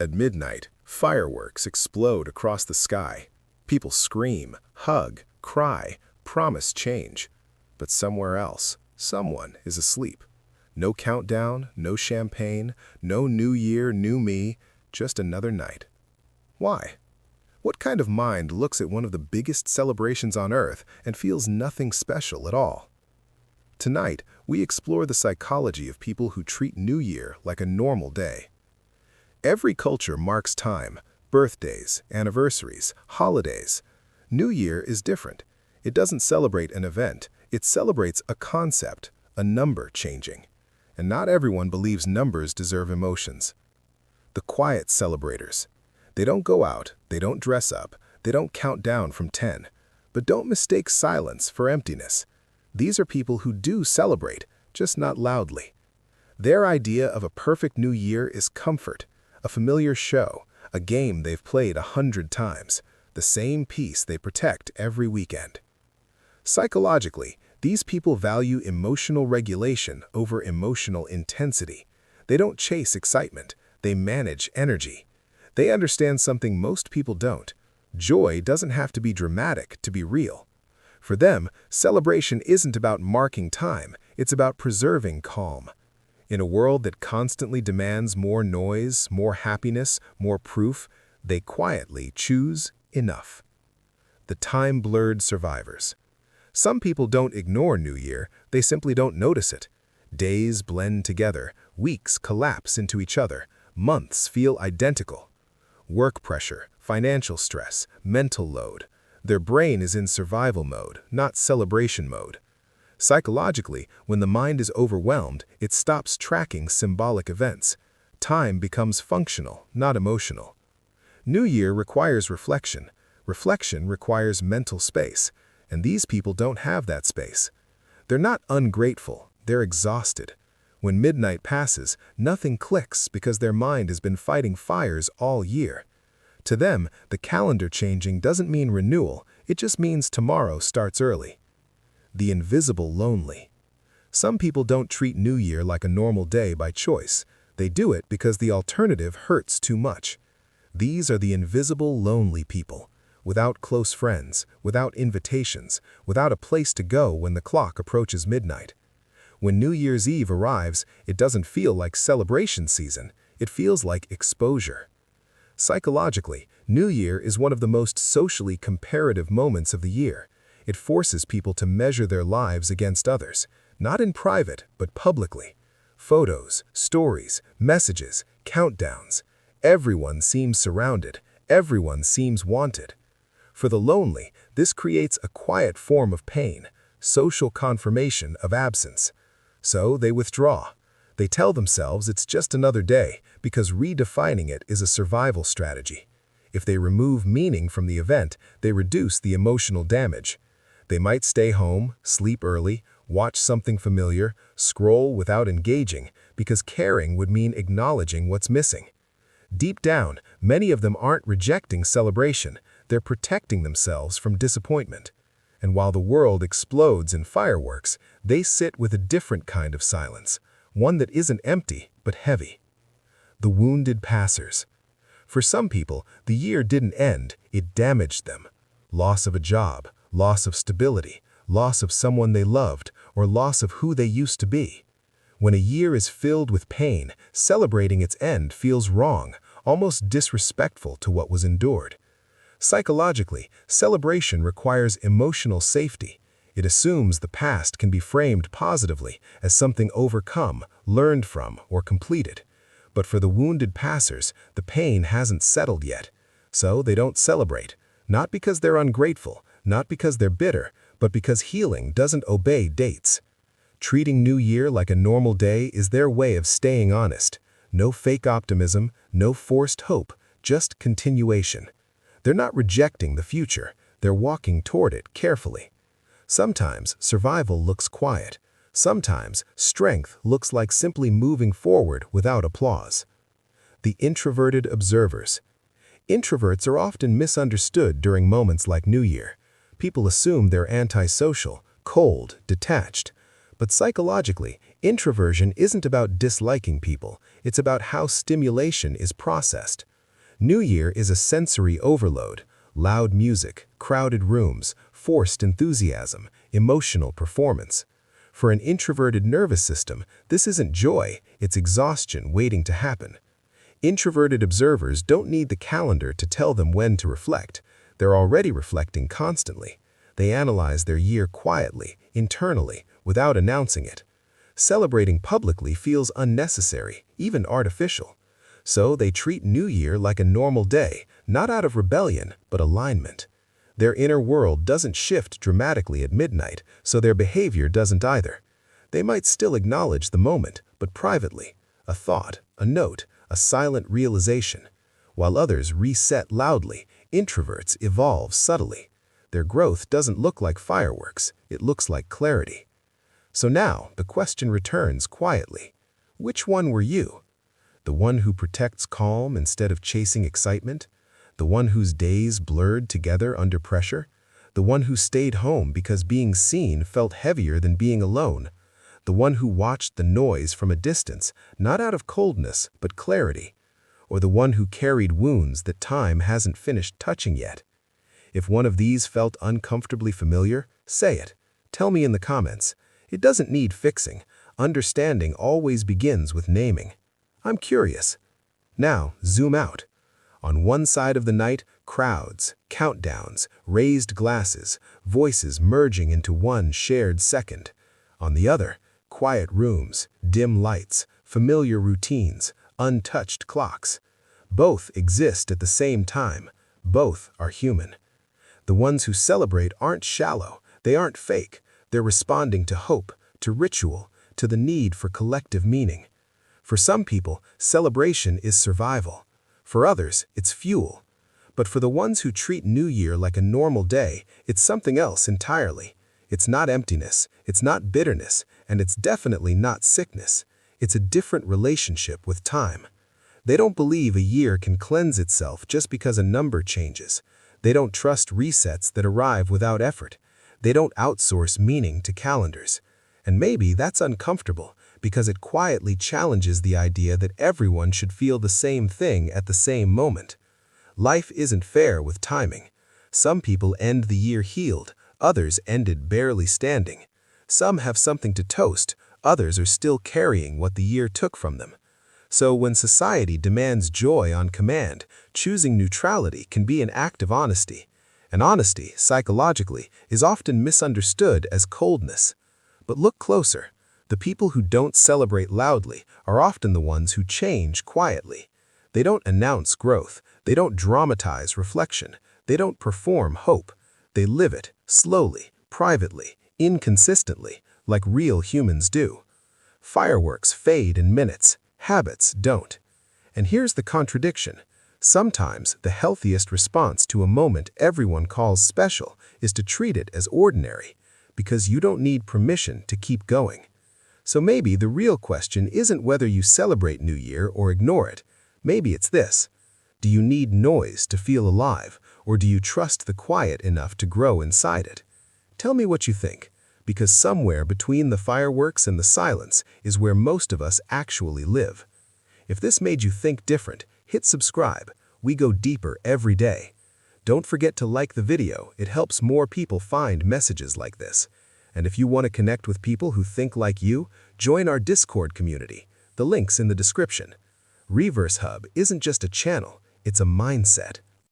At midnight, fireworks explode across the sky. People scream, hug, cry, promise change. But somewhere else, someone is asleep. No countdown, no champagne, no new year, new me, just another night. Why? What kind of mind looks at one of the biggest celebrations on Earth and feels nothing special at all? Tonight, we explore the psychology of people who treat New Year like a normal day. Every culture marks time, birthdays, anniversaries, holidays. New Year is different. It doesn't celebrate an event, it celebrates a concept, a number changing. And not everyone believes numbers deserve emotions. The quiet celebrators. They don't go out, they don't dress up, they don't count down from 10. But don't mistake silence for emptiness. These are people who do celebrate, just not loudly. Their idea of a perfect new year is comfort, a familiar show, a game they've played 100 times, the same piece they protect every weekend. Psychologically, these people value emotional regulation over emotional intensity. They don't chase excitement, they manage energy. They understand something most people don't. Joy doesn't have to be dramatic to be real. For them, celebration isn't about marking time, it's about preserving calm. In a world that constantly demands more noise, more happiness, more proof, they quietly choose enough. The time-blurred survivors. Some people don't ignore New Year, they simply don't notice it. Days blend together, weeks collapse into each other, months feel identical. Work pressure, financial stress, mental load. Their brain is in survival mode, not celebration mode. Psychologically, when the mind is overwhelmed, it stops tracking symbolic events. Time becomes functional, not emotional. New Year requires reflection. Reflection requires mental space, and these people don't have that space. They're not ungrateful, they're exhausted. When midnight passes, nothing clicks because their mind has been fighting fires all year. To them, the calendar changing doesn't mean renewal, it just means tomorrow starts early. The invisible lonely. Some people don't treat New Year like a normal day by choice. They do it because the alternative hurts too much. These are the invisible lonely people, without close friends, without invitations, without a place to go when the clock approaches midnight. When New Year's Eve arrives, it doesn't feel like celebration season, it feels like exposure. Psychologically, New Year is one of the most socially comparative moments of the year. It forces people to measure their lives against others, not in private, but publicly. Photos, stories, messages, countdowns. Everyone seems surrounded, everyone seems wanted. For the lonely, this creates a quiet form of pain, social confirmation of absence. So they withdraw. They tell themselves it's just another day because redefining it is a survival strategy. If they remove meaning from the event, they reduce the emotional damage. They might stay home, sleep early, watch something familiar, scroll without engaging, because caring would mean acknowledging what's missing. Deep down, many of them aren't rejecting celebration, they're protecting themselves from disappointment. And while the world explodes in fireworks, they sit with a different kind of silence, one that isn't empty, but heavy. The wounded passers. For some people, the year didn't end, it damaged them. Loss of a job, loss of stability, loss of someone they loved, or loss of who they used to be. When a year is filled with pain, celebrating its end feels wrong, almost disrespectful to what was endured. Psychologically, celebration requires emotional safety. It assumes the past can be framed positively as something overcome, learned from, or completed. But for the wounded passers, the pain hasn't settled yet. So they don't celebrate, not because they're ungrateful, not because they're bitter, but because healing doesn't obey dates. Treating New Year like a normal day is their way of staying honest. No fake optimism, no forced hope, just continuation. They're not rejecting the future, they're walking toward it carefully. Sometimes survival looks quiet. Sometimes strength looks like simply moving forward without applause. The introverted observers. Introverts are often misunderstood during moments like New Year. People assume they're antisocial, cold, detached. But psychologically, introversion isn't about disliking people, it's about how stimulation is processed. New Year is a sensory overload: loud music, crowded rooms, forced enthusiasm, emotional performance. For an introverted nervous system, this isn't joy, it's exhaustion waiting to happen. Introverted observers don't need the calendar to tell them when to reflect. They're already reflecting constantly. They analyze their year quietly, internally, without announcing it. Celebrating publicly feels unnecessary, even artificial. So they treat New Year like a normal day, not out of rebellion, but alignment. Their inner world doesn't shift dramatically at midnight, so their behavior doesn't either. They might still acknowledge the moment, but privately. A thought, a note, a silent realization. While others reset loudly, introverts evolve subtly. Their growth doesn't look like fireworks, it looks like clarity. So now, the question returns quietly. Which one were you? The one who protects calm instead of chasing excitement? The one whose days blurred together under pressure? The one who stayed home because being seen felt heavier than being alone? The one who watched the noise from a distance, not out of coldness, but clarity? Or the one who carried wounds that time hasn't finished touching yet? If one of these felt uncomfortably familiar, say it. Tell me in the comments. It doesn't need fixing. Understanding always begins with naming. I'm curious. Now, zoom out. On one side of the night, crowds, countdowns, raised glasses, voices merging into one shared second. On the other, quiet rooms, dim lights, familiar routines, untouched clocks. Both exist at the same time. Both are human. The ones who celebrate aren't shallow. They aren't fake. They're responding to hope, to ritual, to the need for collective meaning. For some people, celebration is survival. For others, it's fuel. But for the ones who treat New Year like a normal day, it's something else entirely. It's not emptiness, it's not bitterness, and it's definitely not sickness. It's a different relationship with time. They don't believe a year can cleanse itself just because a number changes. They don't trust resets that arrive without effort. They don't outsource meaning to calendars. And maybe that's uncomfortable because it quietly challenges the idea that everyone should feel the same thing at the same moment. Life isn't fair with timing. Some people end the year healed, others end it barely standing. Some have something to toast, others are still carrying what the year took from them. So when society demands joy on command, choosing neutrality can be an act of honesty. And honesty, psychologically, is often misunderstood as coldness. But look closer. The people who don't celebrate loudly are often the ones who change quietly. They don't announce growth. They don't dramatize reflection. They don't perform hope. They live it, slowly, privately, inconsistently, like real humans do. Fireworks fade in minutes. Habits don't. And here's the contradiction. Sometimes the healthiest response to a moment everyone calls special is to treat it as ordinary, because you don't need permission to keep going. So maybe the real question isn't whether you celebrate New Year or ignore it. Maybe it's this. Do you need noise to feel alive, or do you trust the quiet enough to grow inside it? Tell me what you think, because somewhere between the fireworks and the silence is where most of us actually live. If this made you think different, hit subscribe. We go deeper every day. Don't forget to like the video. It helps more people find messages like this. And if you want to connect with people who think like you, join our Discord community. The link's in the description. Reverse Hub isn't just a channel, it's a mindset.